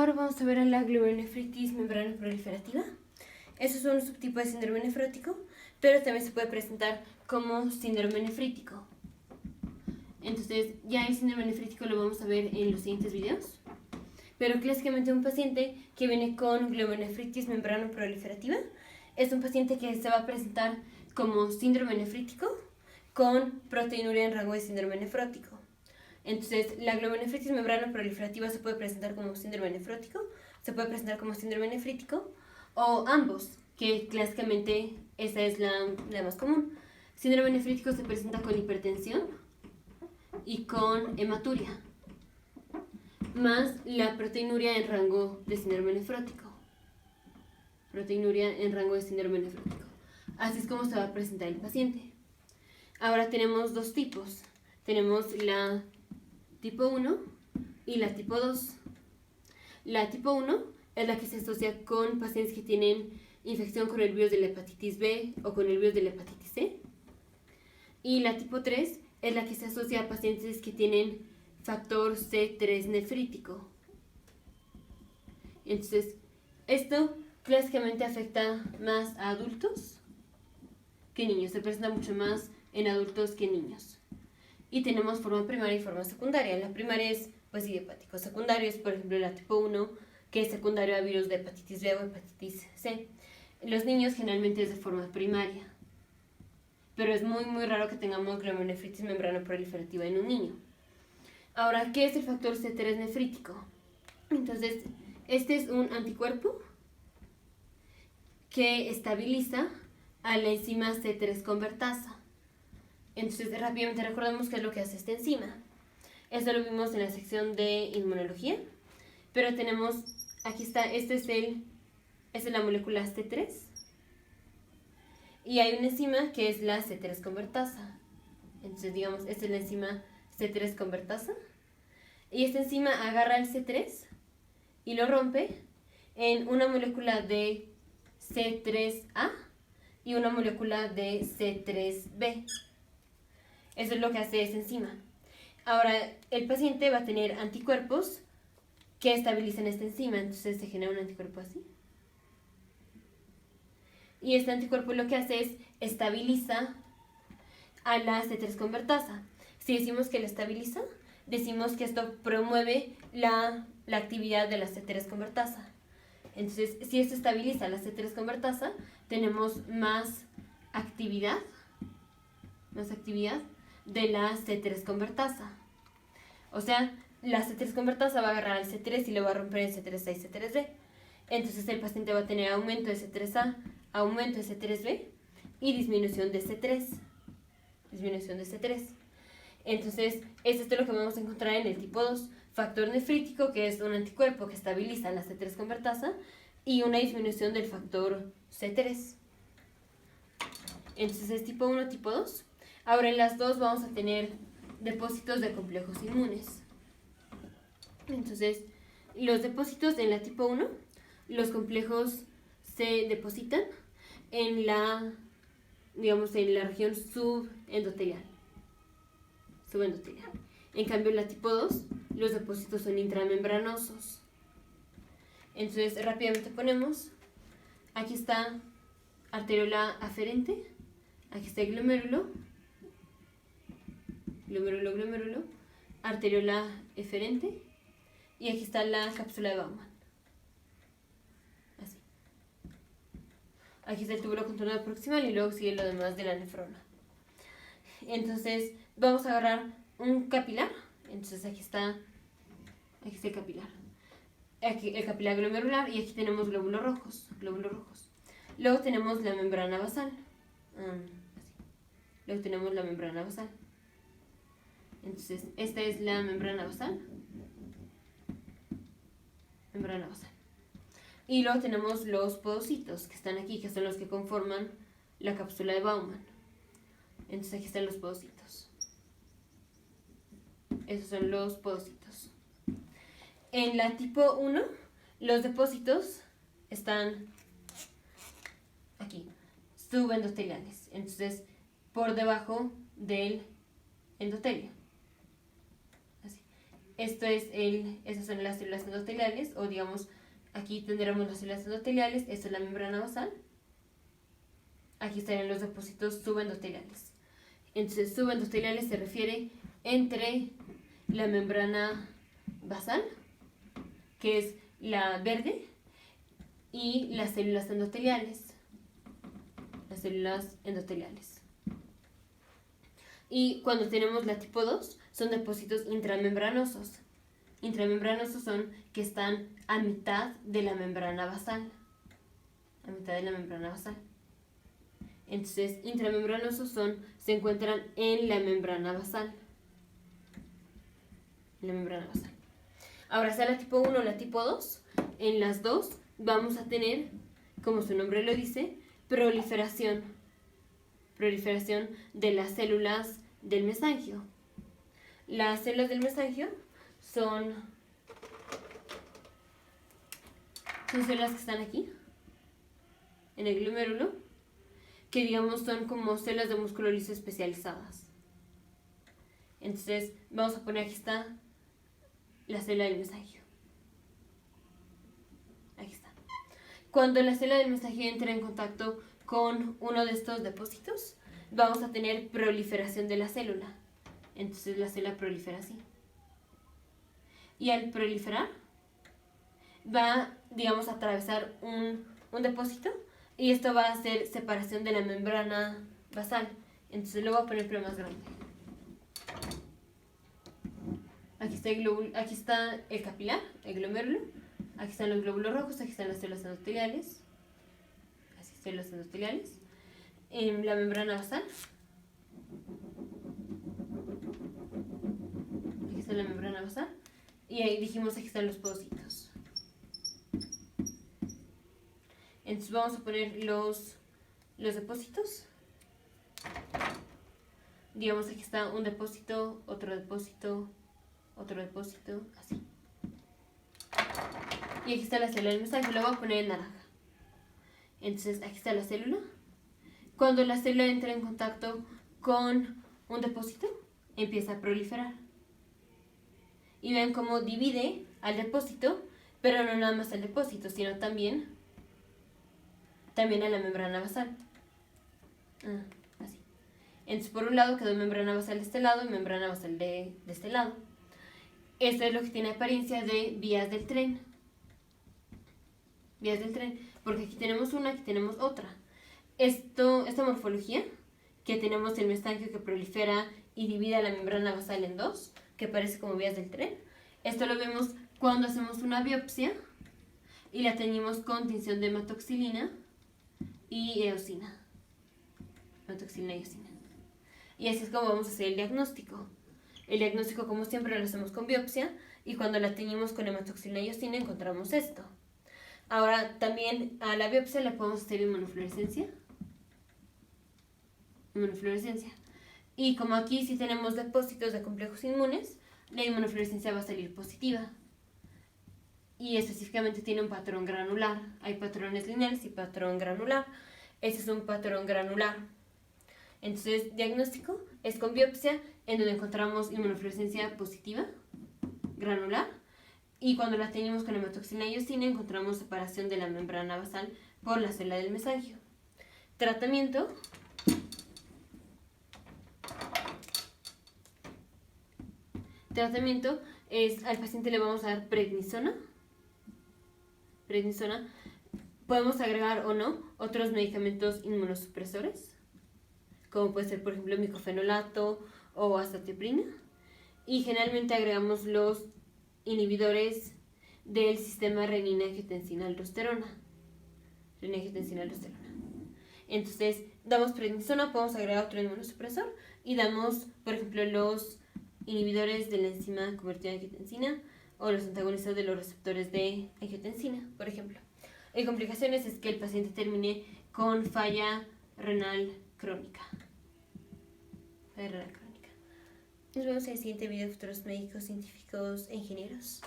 ahora vamos a ver a la glomerulonefritis membrana proliferativa. Eso es un subtipo de síndrome nefrótico, pero también se puede presentar como síndrome nefrítico. Entonces, ya el síndrome nefrítico lo vamos a ver en los siguientes videos. Pero clásicamente un paciente que viene con glomerulonefritis membrana proliferativa es un paciente que se va a presentar como síndrome nefrítico con proteinuria en rango de síndrome nefrótico. Entonces, la glomerulonefritis membrana proliferativa se puede presentar como síndrome nefrótico, se puede presentar como síndrome nefrítico o ambos, que clásicamente esa es la más común. Síndrome nefrítico se presenta con hipertensión y con hematuria, más la proteinuria en rango de síndrome nefrótico. Proteinuria en rango de síndrome nefrótico. Así es como se va a presentar el paciente. Ahora tenemos dos tipos. Tenemos la tipo 1 y la tipo 2. La tipo 1 es la que se asocia con pacientes que tienen infección con el virus de la hepatitis B o con el virus de la hepatitis C. Y la tipo 3 es la que se asocia a pacientes que tienen factor C3 nefrítico. Entonces, esto clásicamente afecta más a adultos que niños. Se presenta mucho más en adultos que en niños. Y tenemos forma primaria y forma secundaria. La primaria es pues idiopático. Secundario es, por ejemplo, la tipo 1, que es secundario a virus de hepatitis B o hepatitis C. Los niños generalmente es de forma primaria. Pero es muy, muy raro que tengamos glomerulonefritis membrana proliferativa en un niño. Ahora, ¿qué es el factor C3 nefrítico? Entonces, este es un anticuerpo que estabiliza a la enzima C3 convertasa. Entonces, rápidamente recordemos qué es lo que hace esta enzima. Esto lo vimos en la sección de inmunología, pero tenemos, aquí está, esta es la molécula C3, y hay una enzima que es la C3 convertasa. Entonces, digamos, esta es la enzima C3 convertasa, y esta enzima agarra el C3 y lo rompe en una molécula de C3A y una molécula de C3B. Eso es lo que hace esa enzima. Ahora, el paciente va a tener anticuerpos que estabilizan esta enzima, entonces se genera un anticuerpo así. Y este anticuerpo lo que hace es estabiliza a la C3 convertasa. Si decimos que la estabiliza, decimos que esto promueve la actividad de la C3 convertasa. Entonces, si esto estabiliza la C3 convertasa, tenemos más actividad de la C3 convertasa. O sea, la C3 convertasa va a agarrar al C3 y lo va a romper en C3A y C3B. Entonces el paciente va a tener aumento de C3A, aumento de C3B y disminución de C3. Entonces, esto es lo que vamos a encontrar en el tipo 2. Factor nefrítico, que es un anticuerpo que estabiliza la C3 convertasa, y una disminución del factor C3. Entonces es tipo 1, tipo 2. Ahora en las dos vamos a tener depósitos de complejos inmunes. Entonces, los depósitos en la tipo 1, los complejos se depositan en la región subendotelial. En cambio, en la tipo 2, los depósitos son intramembranosos. Entonces, rápidamente ponemos, aquí está arteriola aferente, aquí está el glomérulo, arteriola eferente, y aquí está la cápsula de Bowman. Así. Aquí está el túbulo contorno proximal y luego sigue lo demás de la nefrona. Entonces, vamos a agarrar un capilar. Entonces, aquí está el capilar. Aquí el capilar glomerular, y aquí tenemos glóbulos rojos. Luego tenemos la membrana basal. Entonces, esta es la membrana basal. Y luego tenemos los podocitos que están aquí, que son los que conforman la cápsula de Bowman. Entonces aquí están los podocitos. Esos son los podocitos. En la tipo 1, los depósitos están aquí, subendoteliales. Entonces, por debajo del endotelio. Así. Esas son las células endoteliales, o digamos, aquí tendremos las células endoteliales, esta es la membrana basal. Aquí estarían los depósitos subendoteliales. Entonces, subendoteliales se refiere entre la membrana basal, que es la verde, y las células endoteliales. Las células endoteliales. Y cuando tenemos la tipo 2, son depósitos intramembranosos. Intramembranosos son que están a mitad de la membrana basal. A mitad de la membrana basal. Entonces, intramembranosos se encuentran en la membrana basal. En la membrana basal. Ahora está la tipo 1 o la tipo 2. En las dos vamos a tener, como su nombre lo dice, proliferación. Proliferación de las células del mesangio. Las células del mesangio son células que están aquí, en el glomérulo, que digamos son como células de músculo liso especializadas. Entonces, vamos a poner aquí está la célula del mesangio. Aquí está. Cuando la célula del mesangio entra en contacto con uno de estos depósitos, vamos a tener proliferación de la célula. Entonces la célula prolifera así. Y al proliferar, va, digamos, a atravesar un depósito, y esto va a hacer separación de la membrana basal. Entonces lo voy a poner pero más grande. Aquí está el capilar, el glomérulo. Aquí están los glóbulos rojos, aquí están las células endoteliales. Así, células endoteliales. En la membrana basal. Aquí está la membrana basal. Y ahí dijimos, aquí están los pocitos. Entonces vamos a poner los depósitos. Digamos, aquí está un depósito, otro depósito, así. Y aquí está la célula del mesangio, lo voy a poner en naranja. Entonces aquí está la célula. Cuando la célula entra en contacto con un depósito, empieza a proliferar. Y ven cómo divide al depósito, pero no nada más al depósito, sino también a la membrana basal. Así. Entonces, por un lado quedó membrana basal de este lado y membrana basal de este lado. Esto es lo que tiene apariencia de vías del tren. Vías del tren, porque aquí tenemos una, aquí tenemos otra. Esta morfología, que tenemos el mesangio que prolifera y divide a la membrana basal en dos, que parece como vías del tren. Esto lo vemos cuando hacemos una biopsia y la teñimos con tinción de hematoxilina y eosina. Hematoxilina y eosina. Y así es como vamos a hacer el diagnóstico. El diagnóstico, como siempre, lo hacemos con biopsia, y cuando la teñimos con hematoxilina y eosina encontramos esto. Ahora, también a la biopsia le podemos hacer inmunofluorescencia. Y como aquí sí tenemos depósitos de complejos inmunes, la inmunofluorescencia va a salir positiva. Y específicamente tiene un patrón granular. Hay patrones lineales y patrón granular. Este es un patrón granular. Entonces, diagnóstico es con biopsia, en donde encontramos inmunofluorescencia positiva, granular, y cuando la tenemos con hematoxilina y eosina encontramos separación de la membrana basal por la célula del mesangio. Tratamiento. Tratamiento es, al paciente le vamos a dar prednisona. Podemos agregar o no otros medicamentos inmunosupresores, como puede ser, por ejemplo, micofenolato o azatioprina. Y generalmente agregamos los inhibidores del sistema renina-angiotensina-aldosterona. Entonces, damos prednisona, podemos agregar otro inmunosupresor, y damos, por ejemplo, los inhibidores de la enzima convertida en angiotensina o los antagonistas de los receptores de angiotensina, por ejemplo. En complicaciones es que el paciente termine con falla renal crónica. Nos vemos en el siguiente video de futuros médicos, científicos e ingenieros.